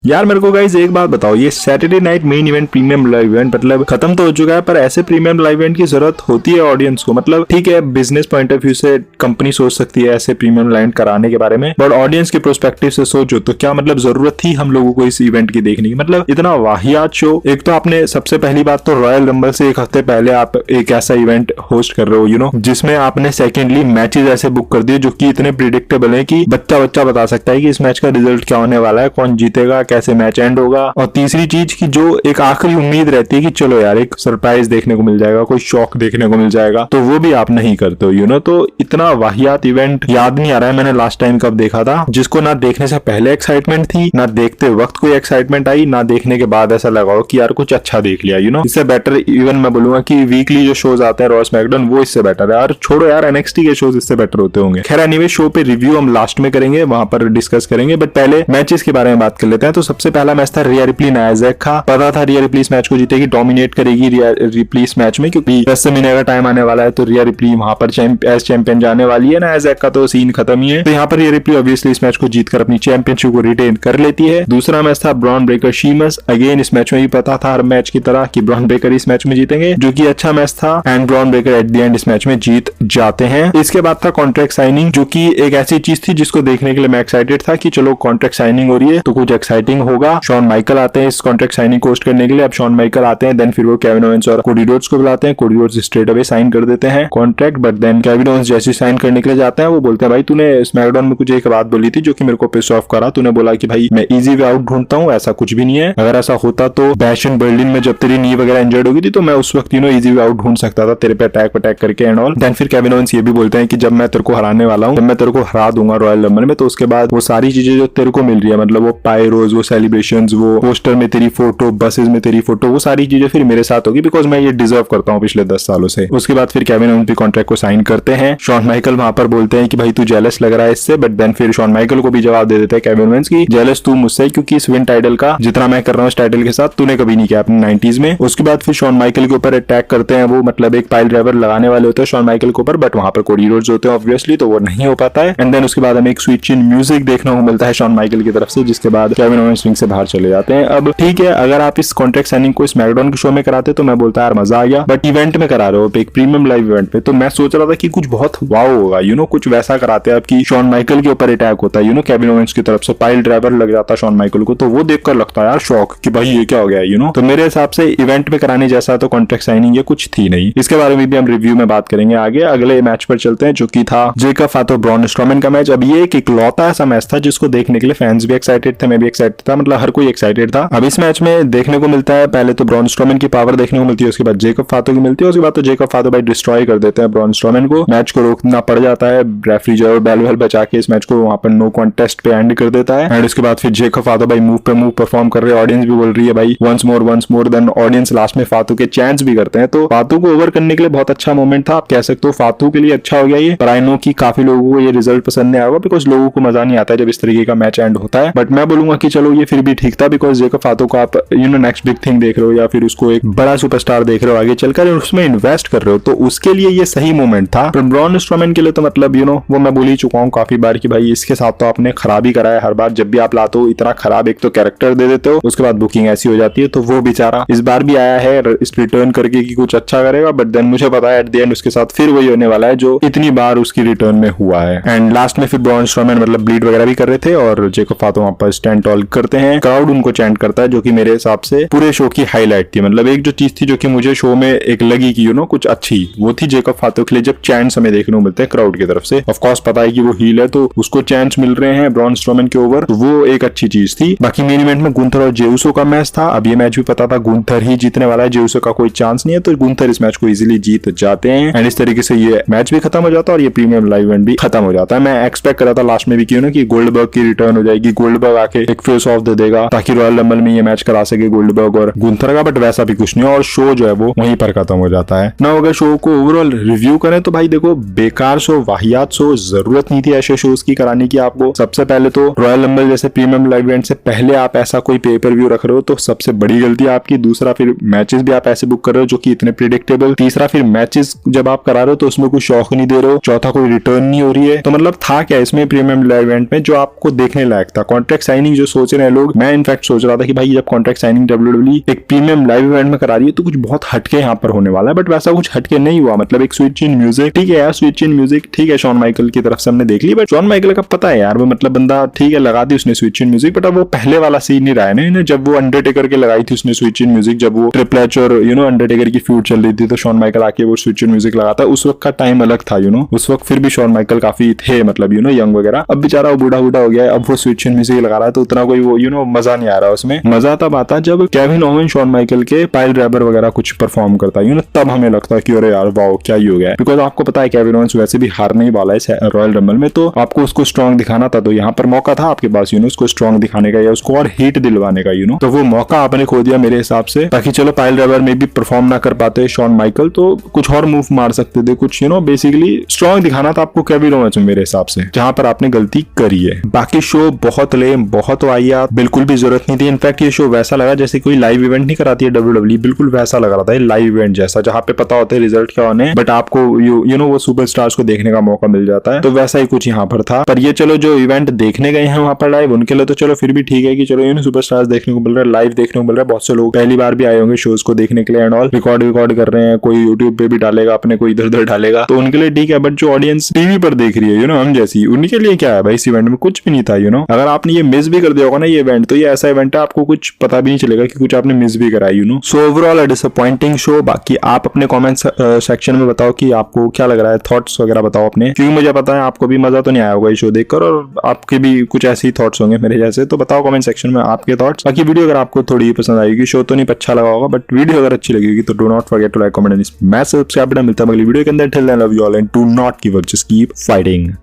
यार मेरे को गाइस एक बात बताओ, ये Saturday night main event premium live event मतलब खत्म तो हो चुका है, पर ऐसे प्रीमियम लाइव इवेंट की जरूरत होती है ऑडियंस को? मतलब ठीक है, बिजनेस पॉइंट ऑफ व्यू से कंपनी सोच सकती है ऐसे प्रीमियम लाइव कराने के बारे में, बट ऑडियंस के प्रोस्पेक्टिव से सोचो तो क्या मतलब जरूरत थी हम लोगों को इस इवेंट की देखने की? मतलब इतना वाहियात शो। एक तो आपने सबसे पहली बात तो रॉयल रंबल से एक हफ्ते पहले आप एक ऐसा इवेंट होस्ट कर रहे हो यू नो, जिसमें आपने सेकेंडली मैचेस ऐसे बुक कर दिए जो कि इतने प्रिडिक्टेबल है कि बच्चा बता सकता है कि इस मैच का रिजल्ट क्या होने वाला है, कौन जीतेगा, कैसे मैच एंड होगा। और तीसरी चीज की जो एक आखिरी उम्मीद रहती है कि चलो यार एक सरप्राइज देखने को मिल जाएगा, कोई शॉक देखने को मिल जाएगा, तो वो भी आप नहीं करते हो यू नो। तो इतना वाहियात इवेंट याद नहीं आ रहा है मैंने लास्ट टाइम कब देखा था, जिसको ना देखने से पहले एक्साइटमेंट थी, ना देखते वक्त कोई एक्साइटमेंट आई, ना देखने के बाद ऐसा लगा हो कि यार कुछ अच्छा देख लिया यू नो। इससे बेटर इवन मैं बोलूंगा कि वीकली जो शोज आते हैं रॉ स्मैकडाउन वो इससे बेटर है। यार छोड़ो यार, एनएक्सटी के शोज इससे बेटर होते होंगे। खैर एनीवे, शो पे रिव्यू हम लास्ट में करेंगे, वहां पर डिस्कस करेंगे, बट पहले मैचेस के बारे में बात कर लेते हैं। तो सबसे पहला मैच था रिया रिप्ली नाया जैक का। पता था रिया रिप्ली इस मैच को जीतेगी, डोमिनेट करेगी रिया रिप्ली इस मैच में, क्योंकि 10 महीने का टाइम आने वाला है तो रिया रिप्ली वहां पर एज चैंपियन जाने वाली है। नाया जैक का तो सीन खत्म ही है, तो यहाँ पर रिया रिप्ली ऑब्वियसली इस मैच को जीतकर अपनी चैंपियनशिप को रिटेन कर लेती है। दूसरा मैच था ब्रॉन ब्रेकर शीमस। अगेन इस मैच में भी पता था हर मैच की तरह कि ब्रॉन ब्रेकर इस मैच में जीतेंगे, जो कि अच्छा मैच था and Bron Breakker at the end इस मैच में जीत जाते हैं। इसके बाद था कॉन्ट्रैक्ट साइनिंग, जो कि एक ऐसी चीज थी जिसको देखने के लिए मैं एक्साइटेड था कि चलो कॉन्ट्रैक्ट साइनिंग हो रही है तो कुछ एक्साइटिंग होगा। शॉन माइकल आते हैं इस कॉन्ट्रैक्ट साइनिंग को होस्ट करने के लिए। अब शॉन माइकल आते हैं, देन फिर वो केविन ओवेंस और कोडी रोड्स को बुलाते हैं। Cody Rhodes straight away sign कर देते हैं contract, but then Kevin Owens जैसे साइन करने के लिए जाते हैं वो बोलते हैं भाई तूने स्मैकडाउन में कुछ एक बात बोली थी जो कि मेरे को पिस ऑफ करा। तूने बोला कि भाई मैं इजी वे आउट ढूंढता हूँ, ऐसा कुछ भी नहीं है। अगर ऐसा होता तो बैश इन बर्लिन में जब तेरी नी वगैरह इंजर्ड होगी थी तो मैं उस वक्त इजी वे आउट ढूंढ सकता था तेरे पे अटैक करके एंड ऑल। देन फिर केविन ओवेंस ये भी बोलते हैं कि जब मैं तेरे को हराने वाला हूँ, जब मैं तेरे को हरा दूंगा रॉयल रंबल में, तो उसके बाद वो सारी चीजें जो तेरे को मिल रही है, मतलब वो पायरोज, वो सेलिब्रेशंस, वो पोस्टर में तेरी फोटो, बसेस में तेरी फोटो, वो सारी चीजें फिर मेरे साथ होगी, बिकॉज मैं ये डिजर्व करता हूँ पिछले 10 सालों से। उसके बाद फिर केविन ओवेंस भी कॉन्ट्रैक्ट को साइन करते हैं। शॉन माइकल वहां पर बोलते हैं कि भाई तू जेलस लग रहा है इससे, बट देन फिर शॉन माइकल को भी जवाब दे देते हैं केविन ओवेंस की जेलस तू मुझसे, क्योंकि इस विन टाइटल का जितना मैं कर रहा हूँ इस टाइटल के साथ तूने कभी नहीं किया अपने 90s में। उसके बाद फिर शॉन माइकल के ऊपर अटैक करते हैं, वो मतलब एक पाइल ड्राइवर लगाने वाले होते हैं शॉन माइकल के ऊपर, बट वहां पर कोडी रोड्स होते हैं ऑब्वियसली, तो वो नहीं हो पाता है। एंड देन उसके बाद हमें एक स्विच इन म्यूजिक देखने को मिलता है शॉन माइकल की तरफ से, जिसके बाद केविन ओवेंस रिंग से बाहर चले जाते हैं। अब ठीक है, अगर आप इस कॉन्ट्रैक्ट साइनिंग को स्मैकडाउन के शो में कराते तो मैं बोलता यार मजा आ गया, बट इवेंट में करा रहे हो एक प्रीमियम लाइव इवेंट पे, तो मैं सोच रहा था कि कुछ बहुत वाव होगा यू नो, कुछ वैसा कराते हैं आपकी शॉन माइकल के ऊपर अटैक होता है यू नो केविन ओवेंस की तरफ से, पाइल ड्राइवर लग जाता है शॉन माइकल को, तो वो देखकर लगता है यार शॉक कि भाई ये क्या हो गया यू नो। तो मेरे हिसाब से इवेंट में कराने जैसा तो कॉन्ट्रैक्ट साइनिंग ये कुछ थी नहीं। इसके बारे में भी हम रिव्यू में बात करेंगे आगे। अगले मैच पर चलते हैं जो कि था जेकब फातो ब्रॉन स्ट्रोमैन का मैच। अब ये एक इकलौता ऐसा मैच था जिसको देखने के लिए फैंस भी एक्साइटेड थे, मैं भी एक्साइटेड था, मतलब हर कोई एक्साइटेड था। अब इस मैच में देखने को मिलता है पहले तो ब्रॉन स्ट्रोमैन की पावर देखने को मिलती है, उसके बाद जेकब फातो की मिलती है, उसके बाद तो जेकब फातो भाई डिस्ट्रॉय कर देते हैं ब्रॉन स्ट्रोमैन को, मैच को रोकना पड़ जाता है। रेफरी जो है बेल बचा के इस मैच को वहां पर नो कॉन्टेस्ट पे एंड कर देता है। एंड उसके बाद फिर जेकब फातो भाई मूव पे मूव परफॉर्म कर रहे हैं, ऑडियंस भी बोल रही है भाई once more, then audience last में फातू के चैंट्स भी करते हैं। तो फातू को ओवर करने के लिए बहुत अच्छा मोमेंट था, आप कह सकते हो फातू के लिए अच्छा हो गया ये, पर आई नो कि काफी लोगों को ये रिजल्ट पसंद नहीं आएगा, बिकॉज लोगों को मजा नहीं आता है जब इस तरीके का मैच एंड होता है। बट मैं बोलूंगा कि चलो ये फिर भी ठीक था, बिकॉज जेकब फातो को आप you know next big thing देख रहे हो या फिर उसको एक बड़ा सुपरस्टार देख रहे हो आगे चलकर, उसमें इन्वेस्ट कर रहे हो, तो उसके लिए ये सही मोमेंट था। पर ब्रॉन स्ट्रोमैन के लिए तो मतलब यू नो वो मैं बोल ही चुका हूँ काफी बार कि भाई इसके साथ तो आपने खराबी करा है, हर बार जब भी आप लाते हो इतना खराब एक तो कैरेक्टर दे देते हो, उसके बाद बुकिंग ऐसी हो जाती है। तो वो बेचारा इस बार भी आया है इस रिटर्न करके कि कुछ अच्छा करेगा, बट देन मुझे पता है एट द एंड उसके साथ फिर वही होने वाला है जो इतनी बार उसकी रिटर्न में हुआ है। एंड लास्ट में फिर ब्रॉन स्ट्रोमैन मतलब ब्लीड वगैरह भी कर रहे थे और जेकब फातो वहां पर स्टैंड टॉल करते हैं, क्राउड उनको चैंट करता है, जो कि मेरे हिसाब से पूरे शो की हाईलाइट थी। मतलब एक जो चीज थी जो कि मुझे शो में एक लगी कि यू नो कुछ अच्छी, वो थी जेकब फातो के लिए जब चैंट्स हमें देखने को मिलते हैं क्राउड की तरफ से। ऑफ कोर्स पता है कि वो हील है तो उसको चैंट्स मिल रहे हैं ब्रॉन स्ट्रोमैन के ओवर, तो वो एक अच्छी चीज थी। बाकी मेन इवेंट में गुंथर और जेउसो का मैच था। अब ये मैच भी पता था गुंथर ही जीतने वाला है, जेउसो का कोई चांस नहीं है, तो गुंथर इस मैच को इजीली जीत जाते हैं। एंड इस तरीके से ये मैच भी खत्म हो जाता है और ये प्रीमियम लाइव इवेंट भी खत्म हो जाता है। मैं एक्सपेक्ट कर रहा था लास्ट में भी क्यों ना कि गोल्डबर्ग की रिटर्न हो जाएगी, गोल्डबर्ग आके एक फेस ऑफ दे देगा ताकि रॉयल रंबल में ये मैच करा सके गोल्डबर्ग और गुंथर का, बट वैसा भी कुछ नहीं और शो जो है वो वहीं पर खत्म हो जाता है ना। अगर शो को ओवरऑल रिव्यू करें तो भाई देखो बेकार शो, वाहियात शो, जरूरत नहीं थी ऐसे शोज की कराने की आपको। सबसे पहले तो रॉयल रंबल जैसे प्रीमियम लाइव इवेंट से पहले आप ऐसा कोई पेपर व्यू रख रहे हो तो सबसे बड़ी गलती आपकी। दूसरा फिर मैचेस भी आप ऐसे बुक कर रहे हो जो कि इतने प्रिडिक्टेबल। तीसरा फिर मैचेस जब आप करा रहे हो तो उसमें कोई शौक नहीं दे रहे हो। चौथा कोई रिटर्न नहीं हो रही है। तो मतलब था क्या इसमें प्रीमियम लाइव इवेंट में जो आपको देखने लायक था? कॉन्ट्रैक्ट साइनिंग जो सोचे रहे हैं लोग। मैं इनफैक्ट सोच रहा था कि भाई जब कॉन्ट्रैक्ट साइनिंग WWE एक प्रीमियम लाइव इवेंट में करा रही है तो कुछ बहुत हटके यहाँ पर होने वाला है, बट वैसा कुछ हटके नहीं हुआ। मतलब एक स्विच इन म्यूजिक, ठीक है यार, स्विच इन म्यूजिक ठीक है, शॉन माइकल की तरफ से हमने देख ली, बट शॉन माइकल का पता है यार वो मतलब बंदा ठीक है लगा दी उसने स्विच इन म्यूजिक, बट अब वो पहले वाला सीन नहीं रहा है ना। जब वो अंडरटेकर के लगाई थी उसने स्विच इन म्यूजिक, जब वो ट्रिपल एच और अंडरटेकर की फ्यूड चल रही थी तो शॉन माइकल आके वो स्विच इन म्यूजिक लगाता, उस वक्त का टाइम अलग था उस वक्त फिर भी शॉन माइकल काफी थे मतलब यंग वगैरह। अब बेचारा वो बूढ़ा हो गया है, अब वो स्विच इन म्यूजिक लगा रहा है तो उतना कोई वो मजा नहीं आ रहा उसमें। मजा तब आता जब केविन ओवन शॉन माइकल के पाइल ड्राइवर वगैरह कुछ परफॉर्म करता है तब हमें लगता है कि अरे यार वाओ क्या ही हो गया है। बिकॉज आपको पता है केविन ओवन वैसे भी हार नहीं वाला है रॉयल रंबल में, तो आपको उसको स्ट्रॉन्ग दिखाना था, तो यहाँ पर मौका था आपके पास उसको स्ट्रॉन्ग दिखाने का या उसको और हीट दिलवाने का तो वो मौका आपने खो दिया मेरे हिसाब से। ताकि चलो पाइल ड्राइवर में भी परफॉर्म ना कर पाते शॉन माइकल तो कुछ और मूव मार सकते थे, कुछ बेसिकली स्ट्रॉन्ग दिखाना था आपको केविन ओवेंस मेरे हिसाब से, जहां पर आपने गलती करी है। बाकी शो बहुत लेम, बहुत वाहियात, बिल्कुल भी जरूरत नहीं थी। इनफैक्ट ये शो वैसा लगा जैसे कोई लाइव इवेंट नहीं कराती है WWE, बिल्कुल वैसा लग रहा था लाइव इवेंट जैसा, जहां पे पता होता है रिजल्ट क्या होने, बट आपको वो सुपरस्टार्स को देखने का मौका मिल जाता है, तो वैसा ही कुछ यहाँ पर था। पर ये चलो जो इवेंट देखने गए हैं वहां पर लाइव, उनके लिए तो चलो फिर भी ठीक है कि चलो सुपरस्टार्स देखने को मिल रहा है, लाइव देखने को मिल रहा है। बहुत से लोग पहली बार भी आए होंगे शोज को देखने के लिए एंड ऑल, रिकॉर्ड कर रहे हैं, कोई यूट्यूब पे भी डालेगा अपने, कोई इधर उधर डालेगा, तो उनके लिए ठीक है। बट जो ऑडियंस टीवी पर देख रही है हम जैसी, उनके लिए क्या है भाई, इस इवेंट में कुछ भी नहीं था अगर आपने ये मिस भी कर दिया होगा ना ये इवेंट, तो ये ऐसा इवेंट है आपको कुछ पता भी नहीं चलेगा कि कुछ आपने मिस भी कराई सो ओवरऑल डिसअपॉइंटिंग शो। बाकी आप अपने कमेंट सेक्शन में बताओ कि आपको क्या लग रहा है, थॉट्स वगैरह बताओ अपने, क्योंकि मुझे पता है आपको भी मजा तो नहीं आया होगा ये शो देखकर और आपके भी कुछ ऐसे ही थॉट्स होंगे मेरे जैसे, तो बताओ कमेंट सेक्शन में आपके थॉट्स। बाकी वीडियो अगर आपको थोड़ी पसंद आएगी, शो तो नहीं अच्छा लगा होगा बट वीडियो अगर अच्छी लगेगी तो do not forget to like comment and smash subscribe button. मिलता है अगली वीडियो के अंदर, till then love you all and do not give up, just keep fighting.